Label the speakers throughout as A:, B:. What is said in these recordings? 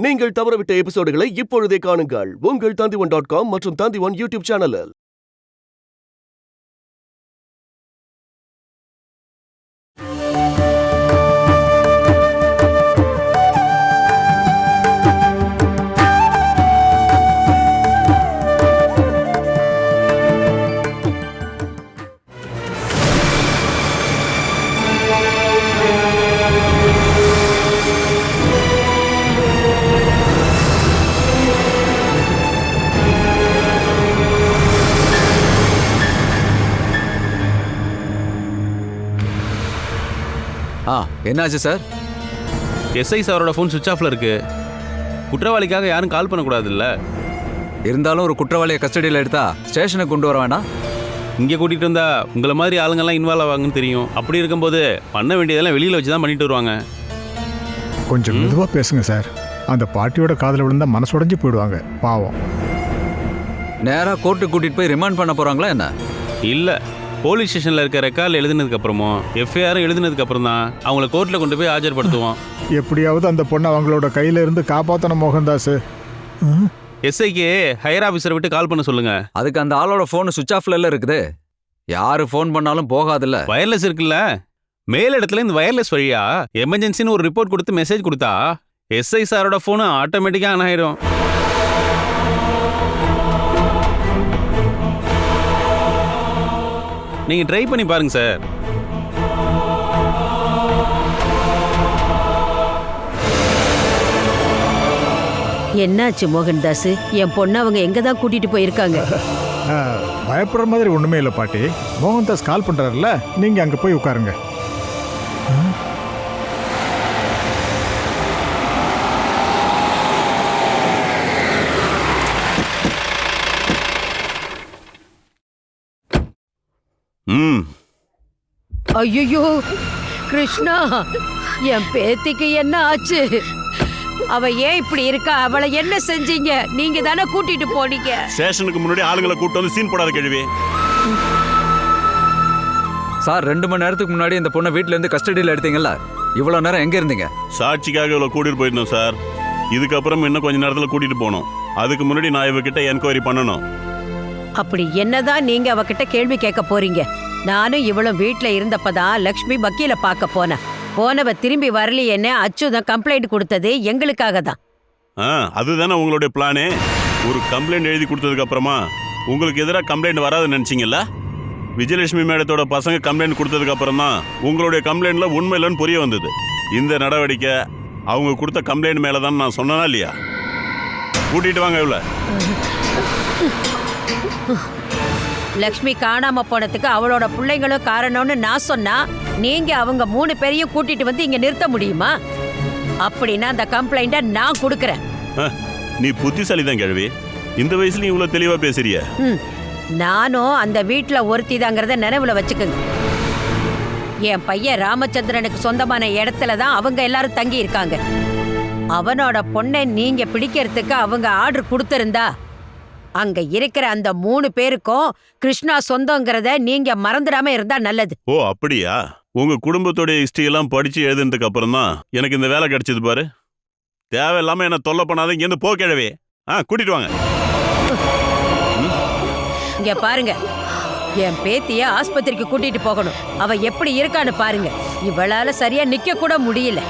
A: நீங்கள் தவறவிட்ட எபிசோடுகளை இப்பொழுதே காணுங்கள் உங்கள் Tandivan.com மற்றும் Tandivan யூடியூப் சேனலில்.
B: என்னாச்சு சார்?
C: எஸ்ஐ சாரோட ஃபோன் சுவிட்ச் ஆஃப்ல இருக்கு. குற்றவாளிக்காக யாரும் கால் பண்ணக்கூடாதுல்ல.
B: இருந்தாலும் ஒரு குற்றவாளியை கஸ்டடியில் எடுத்தா ஸ்டேஷனுக்கு கொண்டு வர வேண்டாம்?
C: இங்கே கூட்டிகிட்டு வந்தா உங்களை மாதிரி ஆளுங்கெல்லாம் இன்வால்வ் ஆவாங்கன்னு தெரியும். அப்படி இருக்கும்போது பண்ண வேண்டியதெல்லாம் வெளியில் வச்சு தான் பண்ணிட்டு வருவாங்க.
D: கொஞ்சம் மெதுவாக பேசுங்க சார். அந்த பாட்டியோட காதில் விழுந்தா மனசு உடைஞ்சு போயிடுவாங்க, பாவம்.
B: நேராக கோர்ட்டுக்கு கூட்டிகிட்டு போய் ரிமாண்ட் பண்ண போகிறாங்களா என்ன?
C: இல்லை, போலீஸ் ஸ்டேஷனில் இருக்க ரெக்கார்டில் எழுதுனதுக்கப்புறமும் எஃப்ஐஆரும் எழுதுனதுக்கப்புறம் தான் அவங்கள கோர்ட்டில் கொண்டு போய் ஆஜர்படுத்துவோம்.
D: எப்படியாவது அந்த பொண்ணை அவங்களோட கையில இருந்து காப்பாற்றணும் மோகன்தாஸ்.
C: எஸ்ஐக்கு ஹையர் ஆஃபீஸரை விட்டு கால் பண்ண சொல்லுங்க.
B: அதுக்கு அந்த ஆளோட ஃபோனு சுவிட்ச் ஆஃப்ல இருக்குது. யாரு ஃபோன் பண்ணாலும் போகாதுல்ல.
C: வயர்லெஸ் இருக்குல்ல, மேல் இடத்துல இந்த வயர்லெஸ் வழியா எமர்ஜென்சின்னு ஒரு ரிப்போர்ட் கொடுத்து மெசேஜ் கொடுத்தா எஸ்ஐ சாரோட ஃபோனு ஆட்டோமேட்டிக்காக ஆன் ஆயிடும். நீங்க ட்ரை பண்ணி பாருங்க சார்.
E: என்னாச்சு மோகன்தாஸ்? என் பொண்ணு அவங்க எங்க தான் கூட்டிட்டு போயிருக்காங்க?
D: பயப்படுற மாதிரி ஒண்ணுமே இல்லை பாட்டி. மோகன்தாஸ் கால் பண்றாருல, நீங்க அங்க போய் உட்காருங்க.
E: ஐயோ கிருஷ்ணா, என் பேத்திக்கு என்ன ஆச்சு? அவ ஏன் இப்படி இருக்கா? அவளை என்ன செஞ்சீங்க? நீங்க தானே கூட்டிட்டு போனீங்க.
F: ஸ்டேஷனுக்கு முன்னாடி ஆளுங்களை கூட்டு வந்து சீன் போடாத கேள்வி.
B: சார், 2 மணி நேரத்துக்கு முன்னாடி இந்த பொண்ணை வீட்டுல இருந்து கஸ்டடியில் எடுத்தீங்கல்ல, இவ்வளவு நேரம் எங்க இருந்தீங்க?
F: சாட்சிக்காக இவ்வளவு கூட்டிட்டு போயிருந்தோம் சார். இதுக்கப்புறம் இன்னும் கொஞ்ச நேரத்துல கூட்டிட்டு போனோம். அதுக்கு முன்னாடி நான் இவகிட்ட என்கொயரி பண்ணணும்.
E: அப்படி என்னதான் நீங்க அவகிட்ட கேள்வி கேட்க போறீங்க? நானும் இவளும் வீட்டுல இருந்தப்பதான் லக்ஷ்மி வக்கீல பார்க்க போனவ திரும்பி வரலையேன்னு அச்சுதான் கம்ப்ளைண்ட் கொடுத்தது எங்களுக்காக தான்.
F: அதுதானே உங்களுடைய பிளானே. ஒரு கம்ப்ளைண்ட் எழுதி கொடுத்ததுக்கு அப்புறமா உங்களுக்கு எதிராக கம்ப்ளைண்ட் வராதுன்னு நினைச்சீங்கல்ல? விஜயலட்சுமி மேடத்தோட பசங்க கம்ப்ளைண்ட் கொடுத்ததுக்கு அப்புறம் தான் உங்களுடைய கம்ப்ளைண்ட்ல உண்மை இல்லைன்னு புரிய வந்தது. இந்த நடவடிக்கை அவங்க கொடுத்த கம்ப்ளைண்ட் மேலதான் நான் சொன்னா இல்லையா? கூட்டிட்டு வாங்க இவ்வளோ.
E: லக்ஷ்மி காணாம போனதுக்கு அவளோட பிள்ளைங்களும் காரணம்னு நான் சொன்னா நீங்க அவங்க 3 பேரையும் கூட்டிட்டு வந்து இங்க நிறுத்த முடியுமா? அப்படின்னா அந்த கம்ப்ளைண்ட நான் கொடுக்கறேன்.
F: நீ புத்திசாலி தான் கேள்வி. இந்த வயசுல இவ்வளவு தெளிவா பேசுறிய.
E: நானும் அந்த வீட்டுல ஒருத்திதாங்கிறத நினைவுல வச்சுக்கோங்க. என் பையன் ராமச்சந்திரனுக்கு சொந்தமான இடத்துல தான் அவங்க எல்லாரும் தங்கி இருக்காங்க. அவனோட பொண்ணை நீங்க பிடிக்கிறதுக்கு அவங்க ஆர்டர் கொடுத்திருந்தா அங்க இருக்கிற அந்த 3 பேருக்கும் கிருஷ்ணா சொந்தங்கிறத நீங்க மறந்துடாம இருந்தா நல்லது.
F: ஓ அப்படியா? உங்க குடும்பத்தோட ஹிஸ்டரி எல்லாம் படிச்சு எழுதுனதுக்கு அப்புறம் தான் எனக்கு இந்த வேலை கிடைச்சது பாரு. தேவையில்லாம என்ன தொல்லை பண்ணாத, இங்க இருந்து போ கிழவே. கூட்டிட்டு வாங்க.
E: இங்க பாருங்க, என் பேத்திய ஆஸ்பத்திரிக்கு கூட்டிட்டு போகணும். அவ எப்படி இருக்கான்னு பாருங்க. இவளால சரியா நிக்க கூட முடியல.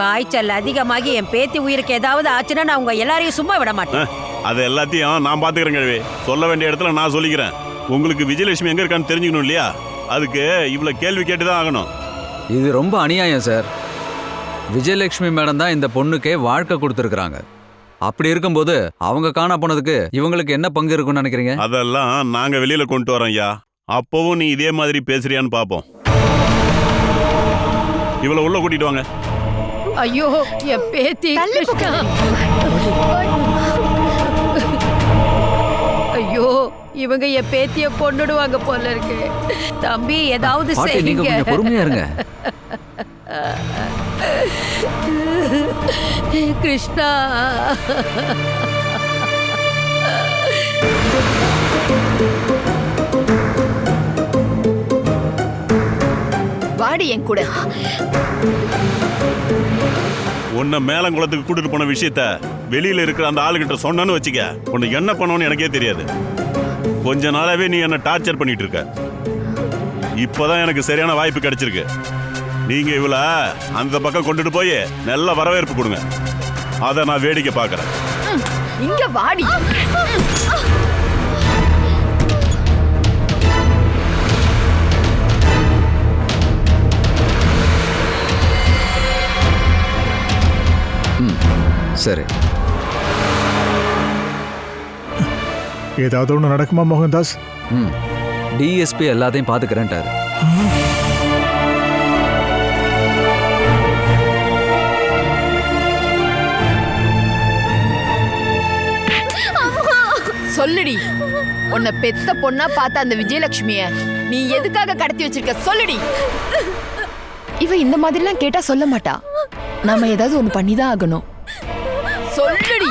E: காய்ச்சல் அதிகமாகி என் பேத்தி உயிருக்கு ஏதாவது ஆச்சுன்னா நான் உங்க எல்லாரையும் சும்மா விட மாட்டேன்.
F: அது எல்லாத்தையும் நான் பாத்துக்கிறேன் கிழவி. சொல்ல வேண்டிய இடத்துல நான் சொல்லிக்கிறேன். உங்களுக்கு விஜயலட்சுமி எங்க இருக்கான்னு தெரிஞ்சுக்கணும் இல்லையா? அதுக்கு இவ்வளவு கேள்வி கேட்டுதான் ஆகணும்.
B: இது ரொம்ப அநியாயம் சார். விஜயலட்சுமி மேடம் தான் இந்த பொண்ணுக்கே வாழ்க்கை கொடுத்துருக்காங்க. அப்படி இருக்கும்போது அவங்க காணா போனதுக்கு இவங்களுக்கு என்ன பங்கு இருக்குன்னு நினைக்கிறீங்க?
F: அதெல்லாம் நாங்க வெளியில கொண்டு வரோம் ஐயா. அப்பவும் நீ இதே மாதிரி பேசுறியான்னு பாப்போம். இவ்வளவு உள்ள கூட்டிட்டு வாங்க.
E: ஐயோ என் பேத்தி கிருஷ்ணா. ஐயோ இவங்க என் பேத்திய கொன்னுடுவாங்க போல இருக்கு. தம்பி ஏதாவது செய்யுங்க.
B: பொறுமையா இருங்க.
E: கிருஷ்ணா.
G: வாடி என் கூட.
F: உன்னை மேலங்குளத்துக்கு கூட்டிட்டு போன விஷயத்த வெளியில இருக்கிற அந்த ஆளுகிட்ட சொன்னேன்னு வச்சுக்க, உன்னை என்ன பண்ணணும்னு எனக்கே தெரியாது. கொஞ்ச நாளாவே நீ என்ன டார்ச்சர் பண்ணிட்டு இருக்க. இப்பதான் எனக்கு சரியான வாய்ப்பு கிடைச்சிருக்கு. நீங்க இவள அந்த பக்கம் கொண்டுட்டு போய் நல்ல வரவேற்பு கொடுங்க. அதை நான் வேடிக்கை பார்க்கறேன்.
G: இங்க வாடி.
B: சரி.
D: ஏதாவது ஒன்று நடக்குமா மோகன்தாஸ்?
B: டிஎஸ்பி எல்லாத்தையும் பாத்துக்கிறேன்ட்டாரு.
G: சொல்லுடி, உன்னை பெத்த பொண்ணா பார்த்த அந்த விஜயலட்சுமிய நீ எதுக்காக கடத்தி வச்சிருக்க? சொல்லுடி. இவ இந்த மாதிரிலாம் கேட்டா சொல்ல மாட்டா. நாம ஏதாவது ஒண்ணு பண்ணிதான் ஆகணும். சொல்லுடி.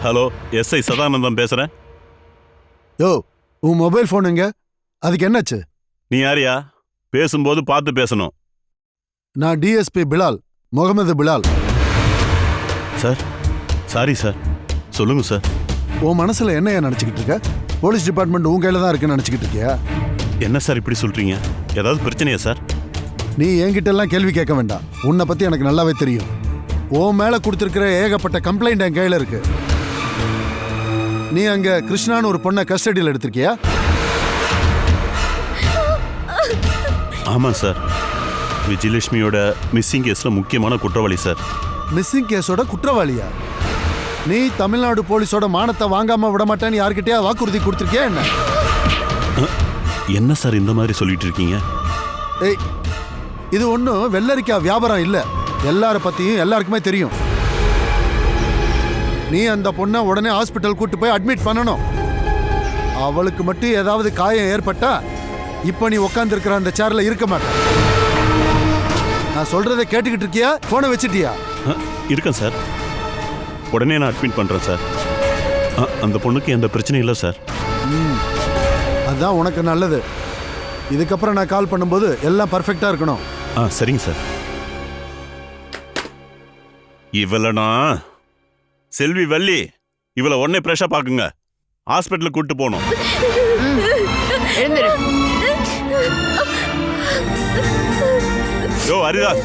F: ஹலோ, எஸ்ஐ சதானந்தம் பேசுறேன்.
H: யோ, உன் மொபைல் ஃபோன் எங்க? அதுக்கு என்னாச்சு?
F: நீ யாரியா? பேசும்போது பார்த்து பேசணும்.
H: நான் DSP Bilal, Mohammed Bilal.
F: Sir, sorry sir. சொல்லுங்க சார்.
H: உன் மனசுல என்னையா நினைச்சுக்கிட்டு இருக்க? போலீஸ் டிபார்ட்மெண்ட் உன் கையில தான் இருக்குன்னு நினைச்சுக்கிட்டு இருக்கியா?
F: என்ன சார் இப்படி சொல்றீங்க? ஏதாவது பிரச்சனையா சார்?
H: நீ என்கிட்ட எல்லாம் கேள்வி கேட்க வேண்டாம். உன்னை பத்தி எனக்கு நல்லாவே தெரியும். உன் மேல கொடுத்திருக்கிற ஏகப்பட்ட கம்ப்ளைண்ட் என் கையில இருக்கு. நீ அங்க கிருஷ்ணான்னு ஒரு பொண்ணை கஸ்டடியில் எடுத்திருக்கியா?
F: ஆமா சார். விஜயலட்சுமியோட மிஸ்ஸிங் கேஸ்ல முக்கியமான குற்றவாளி சார்.
H: மிஸ்ஸிங் கேஸோட குற்றவாளியா? நீ தமிழ்நாடு போலீஸோட மானத்தை வாங்காம விட மாட்டேன்னு யார்கிட்டயா வாக்குறுதி கொடுத்திருக்கியா என்ன?
F: என்ன சார் இந்த மாதிரி சொல்லிட்டு இருக்கீங்க?
H: ஏய், இது ஒன்றும் வெள்ளரிக்காய் வியாபாரம் இல்லை. எல்லார பத்தியும் எல்லாருக்குமே தெரியும். நீ அந்த பொண்ணை உடனே ஹாஸ்பிட்டல் கூட்டு போய் அட்மிட் பண்ணணும். அவளுக்கு மட்டும் ஏதாவது காயம் ஏற்பட்டா இப்ப நீ உட்கார்ந்து இருக்கிற அந்த சேர்ல இருக்க மாட்டேன். நான் சொல்றதை கேட்டுக்கிட்டு இருக்கியா? போனை வச்சிட்டியா?
F: இருக்கேன் சார். உடனே நான் அட்மிட் பண்றேன் சார். அந்த பொண்ணுக்கு எந்த பிரச்சனையும் இல்லை சார்.
H: அதான் உனக்கு நல்லது. இதுக்கப்புறம் நான் கால் பண்ணும்போது எல்லாம் பர்ஃபெக்டா இருக்கணும்.
F: சரிங்க சார். இவளனா செல்வி வள்ளி, இவளை உடனே பிரஷா பாக்குங்க. ஹாஸ்பிட்டலுக்கு கூட்டு போகணும்.
G: எழுந்திரு.
F: யோ ஹரிதாஸ்,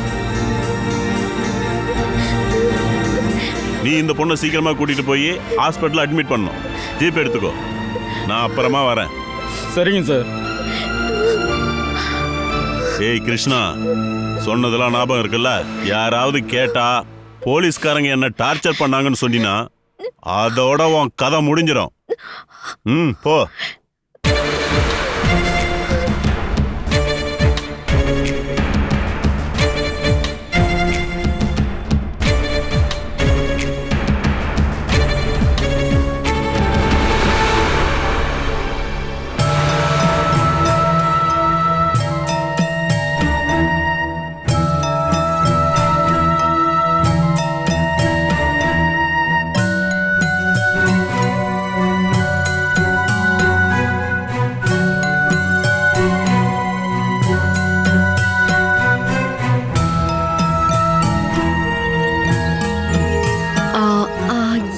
F: நீ இந்த பொண்ணை சீக்கிரமா கூட்டிட்டு போய் ஹாஸ்பிட்டல் அட்மிட் பண்ணணும். ஜீப் எடுத்துக்கோ, நான் அப்புறமா வரேன்.
I: சரிங்க சார்.
F: ஏய் கிருஷ்ணா, சொன்னதெல்லாம் ஞாபகம் இருக்குல்ல? யாராவது கேட்டா போலீஸ்காரங்க என்ன டார்ச்சர் பண்ணாங்கன்னு சொன்னினா அதோட உன் கதை முடிஞ்சிடும். போ.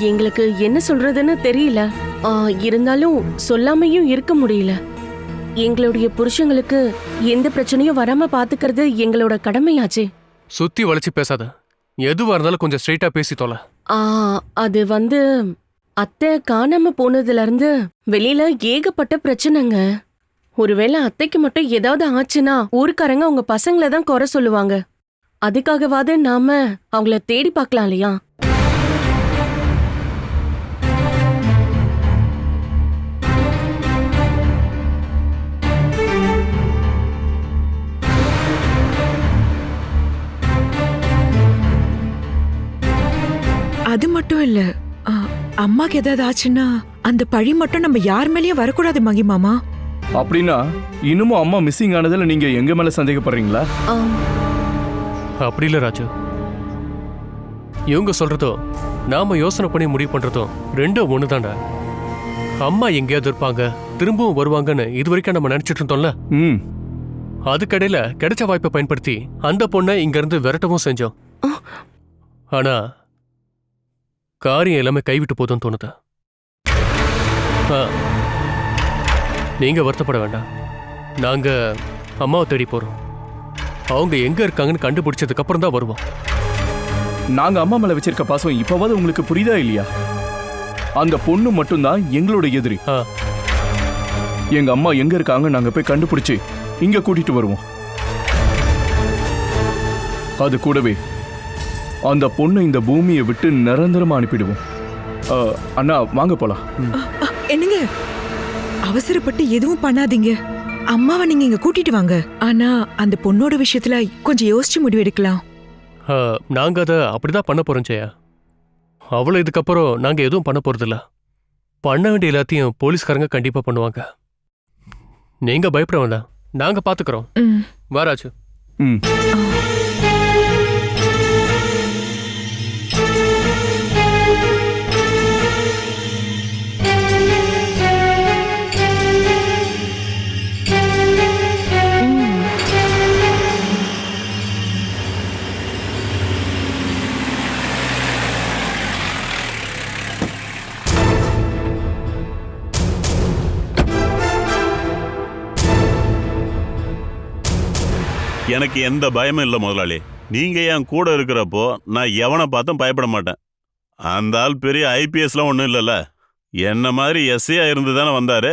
J: எங்களுக்கு என்ன சொல்றதுன்னு தெரியல. இருந்தாலும் சொல்லாமையும் இருக்க முடியல. எங்களுடைய புருஷங்களுக்கு எந்த பிரச்சனையும் வராம பாத்துக்கிறது எங்களோட கடமையாச்சே.
I: சுத்தி வளைச்சு பேசாத. எதுவா இருந்தாலும் கொஞ்சம் ஸ்ட்ரைட்டா பேசி தொலை.
J: அது அத்தை காணாம போனதுல இருந்து வெளியில ஏகப்பட்ட பிரச்சனைங்க. ஒருவேளை அத்தைக்கு மட்டும் ஏதாவது ஆச்சுன்னா ஊருக்காரங்க அவங்க பசங்களை தான் குறை சொல்லுவாங்க. அதுக்காகவாது நாம அவங்கள தேடி பார்க்கலாம் இல்லையா?
K: அது மட்டும் இல்ல, அம்மாக்கு ஏதாவது ஆச்சுன்னா அந்த பழி மட்டும் நம்ம யார் மேலயும் வரக்கூடாது மகிமாமா.
L: அப்படின்னா இன்னமும் அம்மா மிஸ்ஸிங் ஆனதுல நீங்க எங்க மேல சந்தேகப்படுறீங்களா?
I: அப்படி இல்ல ராஜு. இவங்க சொல்றதோ நாம யோசனை பண்ணி முடிவு பண்றதோ ரெண்டும் ஒண்ணுதான்டா. அம்மா எங்கேயாவது இருப்பாங்க, திரும்பவும் வருவாங்கன்னு இது வரைக்கும் நம்ம நினைச்சிட்டு இருந்தோம்ல. அதுக்கடையில கிடைச்ச வாய்ப்பை பயன்படுத்தி அந்த பொண்ணை இங்க இருந்து விரட்டவும் செஞ்சோம். ஆனா காரியம் எல்லாமே கைவிட்டு போதும்னு தோணுது. நீங்க வருத்தப்பட வேண்டாம். நாங்க அம்மாவை தேடி போறோம். அவங்க எங்க இருக்காங்கன்னு கண்டுபிடிச்சதுக்கு அப்புறம் தான் வருவோம்.
L: நாங்க அம்மா மேல வச்சிருக்க பாசம் இப்பவாது உங்களுக்கு புரியுதா இல்லையா? அந்த பொண்ணு மட்டும்தான் எங்களோட எதிரி. எங்க அம்மா எங்க இருக்காங்க நாங்க போய் கண்டுபிடிச்சு இங்க கூட்டிட்டு வருவோம். அது கூடவே அந்த பொண்ணை இந்த பூமியை விட்டு நிரந்தரமா அனுப்பிடுவோம். அண்ணா வாங்க போலாம்.
K: என்னங்க, அவசரப்பட்டு எதுவும் பண்ணாதீங்க. அம்மாவை நீங்க இங்க கூட்டிட்டு வாங்க. ஆனா அந்த பொண்ணோட விஷயத்துல கொஞ்சம் யோசிச்சு முடிவு எடுக்கலாம்.
I: நாங்க அதை அப்படிதான் பண்ண போறோம் ஜெயா. அவ்வளவு இதுக்கப்புறம் நாங்க எதுவும் பண்ண போறதில்ல. பண்ண வேண்டிய எல்லாத்தையும் போலீஸ்காரங்க கண்டிப்பா பண்ணுவாங்க. நீங்க பயப்பட வேண்டாம், நாங்க பாத்துக்கிறோம். வாராச்சு.
F: எனக்கு எந்த பயமும் இல்லை முதலாளி. நீங்க என் கூட இருக்கிறப்போ நான் எவனை பார்த்தும் பயப்பட மாட்டேன். அந்த ஆள் பெரிய ஐபிஎஸ்லாம் ஒன்றும் இல்லைல்ல, என்ன மாதிரி எஸ்ஐயா இருந்து தானே வந்தாரு.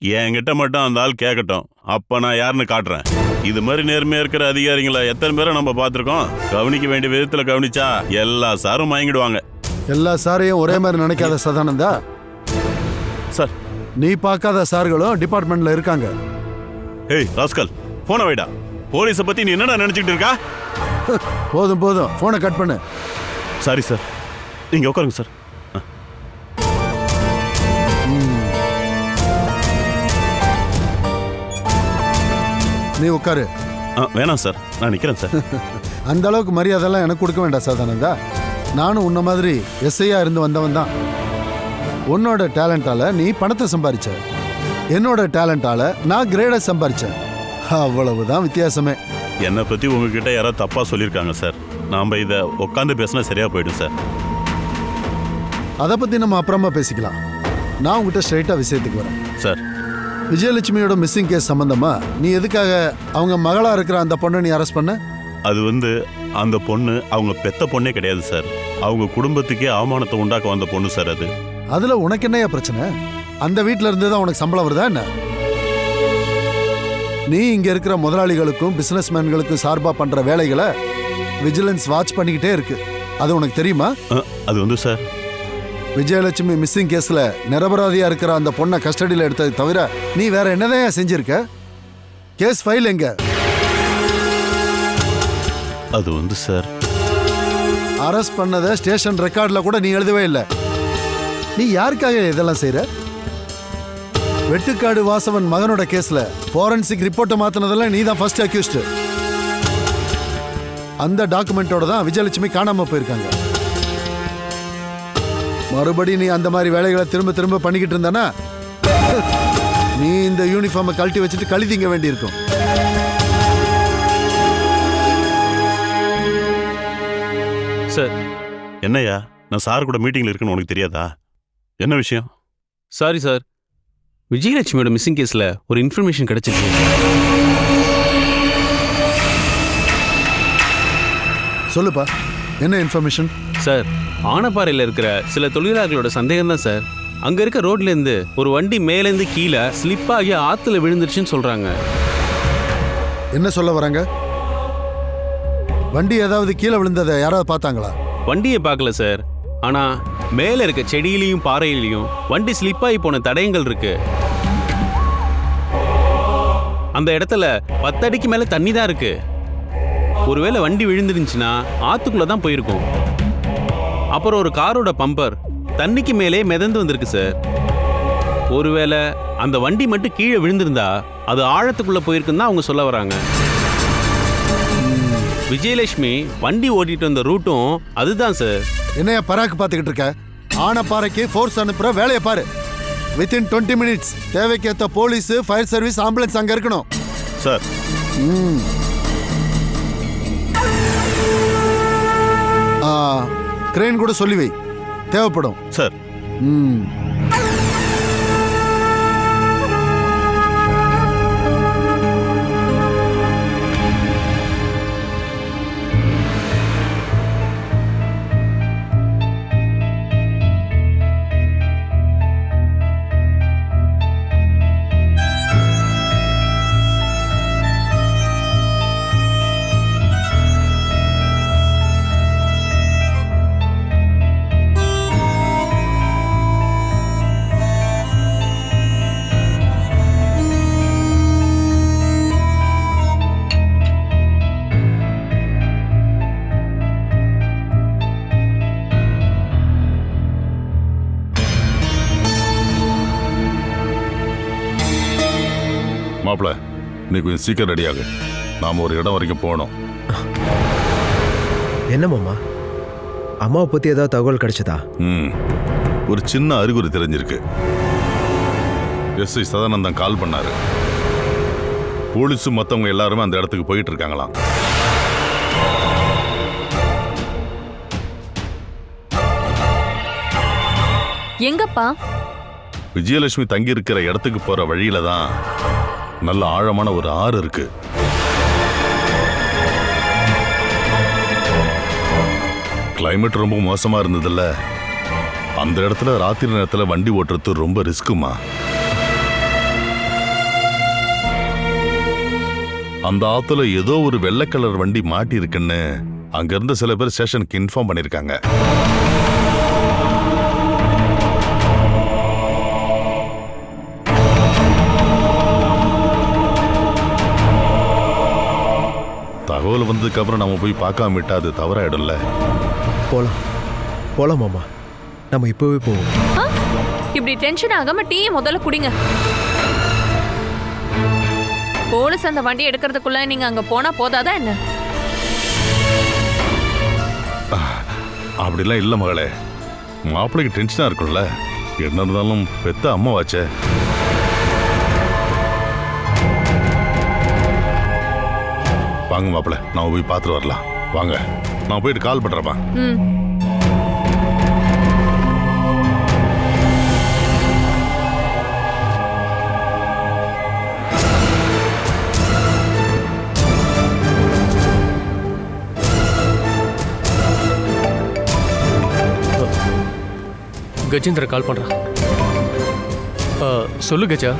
F: என்கிட்ட மட்டும் அந்த ஆள் கேட்கட்டும், அப்போ நான் யாருன்னு காட்டுறேன். இது மாதிரி நேர்மையா இருக்கிற அதிகாரிகளை எத்தனை பேரை நம்ம பார்த்துருக்கோம். கவனிக்க வேண்டிய விதத்தில் கவனிச்சா எல்லா சாரும் மயங்கிடுவாங்க.
H: எல்லா சாரையும் ஒரே மாதிரி நினைக்காத சதானந்தா.
F: சார்,
H: நீ பார்க்காத சார்களும் டிபார்ட்மெண்ட்ல இருக்காங்க.
F: ஏய் ராஸ்கல், போனை வைடா. போலீஸை பத்தி நீ என்னடா நினைச்சிட்டு இருக்கா?
H: போதும் போதும், போனை கட் பண்ணு.
F: சாரி சார், நீங்க உட்காருங்க சார்.
H: நீ உட்காரு.
F: வேணாம் சார், நான் நிக்கிறேன் சார்.
H: அந்த அளவுக்கு மரியாதைலாம் எனக்கு கொடுக்க வேண்டாம் சதானந்தா. நானும் உன்ன மாதிரி எஸ்ஐயா இருந்து வந்தவன் தான். உன்னோட டேலண்டால நீ பணத்தை சம்பாதிச்ச, என்னோட டேலண்டால நான் கிரேடை சம்பாதிச்சேன். அவ்வளவுதான் வித்தியாசமே.
F: என்னை பத்தி உங்ககிட்ட யாராவது தப்பா சொல்லியிருக்காங்க சார். நாம இதை உட்காந்து பேசினா சரியா போயிடும் சார்.
H: அதை பத்தி நம்ம அப்புறமா பேசிக்கலாம். நான் உங்ககிட்ட ஸ்ட்ரைட்டா விஷயத்துக்கு வரேன்
F: சார்.
H: விஜயலட்சுமியோட மிஸ்ஸிங் கேஸ் சம்பந்தமா நீ எதுக்காக அவங்க மகளா இருக்கிற அந்த பொண்ணை நீ அரெஸ்ட் பண்ண?
F: அது அந்த பொண்ணு அவங்க பெத்த பொண்ணே கிடையாது சார். அவங்க குடும்பத்துக்கே அவமானத்தை உண்டாக்க வந்த பொண்ணு சார்.
H: அதுல உனக்கு என்னையா பிரச்சனை? அந்த வீட்டுல இருந்து தான் உனக்கு சம்பளம் வருதா என்ன? நீ இங்க இருக்கிற முதலாளிகளுக்கும் பிசினஸ் மேன்களுக்கும் சார்பா பண்ற வேலைகளை விஜிலன்ஸ் வாட்ச் பண்ணிக்கிட்டே இருக்கு. அது உனக்கு தெரியுமா?
F: அது சார்,
H: விஜயலட்சுமி மிஸ்ஸிங் கேஸ்ல நிரபராதியா இருக்கிற அந்த பொண்ணை கஸ்டடியில் எடுத்ததை தவிர நீ வேற என்னதான் செஞ்சிருக்க? கேஸ் ஃபைல் எங்க?
F: அது சார்,
H: அரெஸ்ட் பண்ணத ஸ்டேஷன் ரெக்கார்ட்ல கூட நீ எழுதவே இல்லை. நீ யாருக்காக இதெல்லாம் செய்யற? வெட்டுக்காடு வாசவன் மகனோட கேஸ்ல போரன்சிக் ரிப்போர்ட்டை மாத்தினதெல்லாம் நீ தான் ஃபர்ஸ்ட் அக்யூஸ்ட். அந்த டாக்குமெண்டோட தான் விஜயலட்சுமி காணாம போயிருக்காங்க. மறுபடி நீ அந்த மாதிரி வேலைகளை திரும்ப திரும்ப பண்ணிக்கிட்டு இருந்தானா நீ இந்த யூனிஃபார்மை கழட்டி வச்சுட்டு கழுதிங்க வேண்டியிருக்கும்.
F: சார், என்னையா நான் சார் கூட மீட்டிங்ல இருக்குன்னு உனக்கு தெரியாதா? என்ன விஷயம்?
C: சாரி சார், விஜயலட்சுமியோட மிஸ்ஸிங் கேஸ்ல ஒரு இன்ஃபர்மேஷன் கிடைச்சிருக்கு.
H: சொல்லுப்பா, என்ன இன்ஃபர்மேஷன்?
C: சார், ஆனப்பாறையில் இருக்கிற சில தொழிலாளர்களோட சந்தேகம் தான் சார். அங்க இருக்க ரோட்ல இருந்து ஒரு வண்டி மேலேருந்து கீழே ஸ்லிப் ஆகி ஆத்துல விழுந்துருச்சுன்னு சொல்றாங்க.
H: என்ன சொல்ல வராங்க? வண்டி ஏதாவது கீழே விழுந்ததை யாராவது பார்த்தாங்களா?
C: வண்டியை பார்க்கல சார், ஆனா மேல இருக்க செடியிலையும் பாறையிலையும் வண்டி ஸ்லிப் ஆகி போன தடயங்கள் இருக்கு. அந்த இடத்துல 10 அடிக்கு மேல தண்ணி தான் இருக்கு. ஒருவேளை வண்டி விழுந்துருந்துச்சுன்னா ஆத்துக்குள்ள தான் போயிருக்கும். அப்புறம் ஒரு காரோட பம்பர் தண்ணிக்கு மேலே மிதந்து வந்திருக்கு சார். ஒருவேளை அந்த வண்டி மட்டும் கீழே விழுந்திருந்தா அது ஆழத்துக்குள்ள போயிருக்குன்னு தான் அவங்க சொல்ல வராங்க. விஜயலட்சுமி வண்டி ஓட்டிட்டு வந்த ரூட்டும் அதுதான் சார்.
H: என்னையா பராக்கு பார்த்துக்கிட்டு இருக்க? ஆனப்பாறைக்கு ஃபோர்ஸ் அனுப்புற வேலையை பாரு. வித்தின் 20 மினிட்ஸ் தேவைக்கேற்ற போலீஸ், ஃபயர் சர்வீஸ், ஆம்புலன்ஸ் அங்க இருக்கணும்
F: சார்.
H: கிரெயின் கூட சொல்லி வை, தேவைப்படும்
F: சார்.
M: மாப்பிள்ள, நீ கொஞ்சம் சீக்கிரம் ரெடியாகு. நாம ஒரு இடம் வரைக்கும் போகணும்.
N: என்ன மாமா, அம்மாவை பத்தி ஏதாவது தகவல் கிடைச்சதா?
M: ஒரு சின்ன அறிகுறி தெரிஞ்சிருக்கு. எஸ்ஐ சதானந்தன் கால் பண்ணாரு. போலீஸும் மற்றவங்க எல்லாருமே அந்த இடத்துக்கு போயிட்டு இருக்காங்களாம்.
O: எங்கப்பா?
M: விஜயலட்சுமி தங்கி இருக்கிற இடத்துக்கு போற வழியில தான் நல்ல ஆழமான ஒரு ஆறு இருக்கு. கிளைமேட் ரொம்ப மோசமா இருந்ததுல்ல, அந்த இடத்துல ராத்திரி நேரத்துல வண்டி ஓட்டுறது ரொம்ப ரிஸ்க்குமா. அந்த ஆத்துல ஏதோ ஒரு வெள்ளை கலர் வண்டி மாட்டி இருக்குன்னு அங்க இருந்த சில பேர் ஸ்டேஷனுக்கு இன்ஃபார்ம் பண்ணிருக்காங்க. தகவல் வந்ததுக்கு அப்புறம் நம்ம போய் பார்க்காம விட்டா அது தவறாயிடும்ல.
N: போலாம் போலாம் மாமா, நம்ம இப்பவே போவோம்.
O: இப்படி டென்ஷன் ஆகாம டீ முதல்ல குடிங்க. போலீஸ் அந்த வண்டி எடுக்கிறதுக்குள்ள நீங்க அங்க போனா போதாதா என்ன?
M: அப்படிலாம் இல்ல மகளே, மாப்பிள்ளைக்கு டென்ஷனா இருக்கும்ல. என்ன இருந்தாலும் பெத்த அம்மா வாச்சே. வாங்க மாப்பிள்ள, நான் போய் பார்த்துட்டு வரலாம். வாங்க, நான் போயிட்டு கால் பண்றேன்.
I: கஜேந்திர கால் பண்றான். சொல்லு கஜா.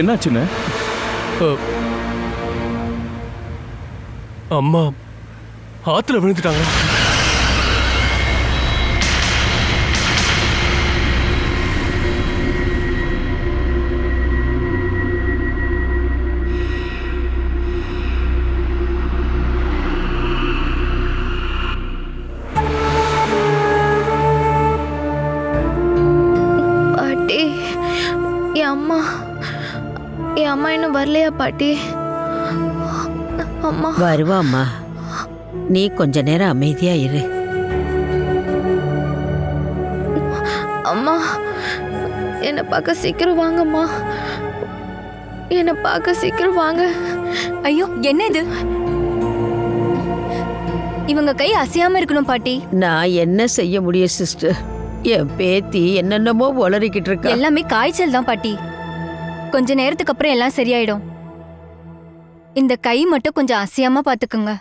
L: என்னாச்சுன்னு?
I: அம்மா ஆத்துல விழுந்துட்டாங்க.
P: பாட்டி, என் அம்மா இன்னும் வரலையா பாட்டி? அம்மா
E: வருவாம்மா, நீ கொஞ்ச நேரம் அமைதியா இரு.
P: அம்மா, என்னை பார்க்க சீக்கிரம் வாங்கம்மா, என்னை பார்க்க சீக்கிரம் வாங்க.
O: ஐயோ, என்ன இது? இவங்க கை அசையாம இருக்கணும் பாட்டி.
E: நான் என்ன செய்ய முடியும் சிஸ்டர்? என் பேத்தி என்னென்னமோ உளறிக்கிட்டு இருக்கா.
O: எல்லாமே காய்ச்சல் தான் பாட்டி. கொஞ்ச நேரத்துக்கு அப்புறம் எல்லாம் சரியாயிடும். இந்த கை மட்டும் கொஞ்சம் அசையாம பாத்துக்குங்க.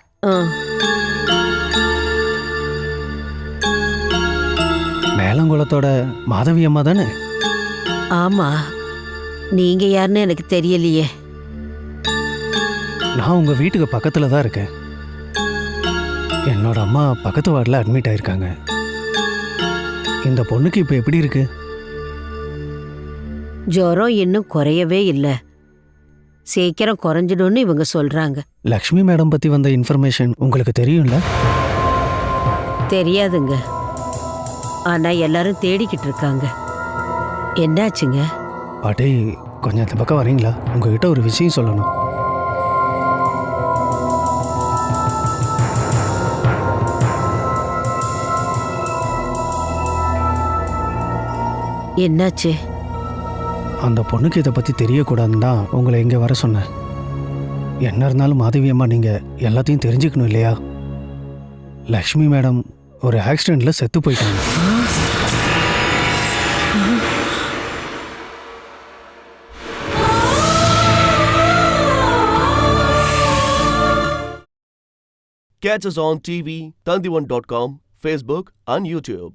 Q: மேலங்குளத்தோட மாதவி அம்மா தானே?
E: ஆமா, நீங்க யாருன்னு எனக்கு தெரியலையே.
Q: நான் உங்க வீட்டுக்கு பக்கத்துல தான் இருக்கேன். என்னோட அம்மா பக்கத்து வார்டில் அட்மிட் ஆயிருக்காங்க. இந்த பொண்ணுக்கு இப்போ எப்படி இருக்கு?
E: ஜுரம் இன்னும் குறையவே இல்லை. சீக்கிரம் குறைஞ்சிடும்னு இவங்க சொல்றாங்க.
Q: லக்ஷ்மி மேடம் பத்தி வந்த இன்ஃபர்மேஷன் உங்களுக்கு தெரியும்ல?
E: தெரியாதுங்க. ஆனா எல்லாரும் தேடிக்கிட்டு இருக்காங்க. என்னாச்சுங்க?
Q: பாட்டி, கொஞ்சம் இந்த பக்கம் வரீங்களா? உங்ககிட்ட ஒரு விஷயம் சொல்லணும்.
E: என்னாச்சு?
Q: அந்த பொண்ணுக்கு இதை பற்றி தெரியக்கூடாதுன்னு தான் உங்களை இங்கே வர சொன்னேன். என்ன இருந்தாலும் மாதவி அம்மா நீங்கள் எல்லாத்தையும் தெரிஞ்சுக்கணும் இல்லையா? லக்ஷ்மி மேடம் ஒரு ஆக்சிடெண்ட்டில் செத்து போயிட்டாங்க.
A: Catch us on TV, Tandivan.com, Facebook and YouTube.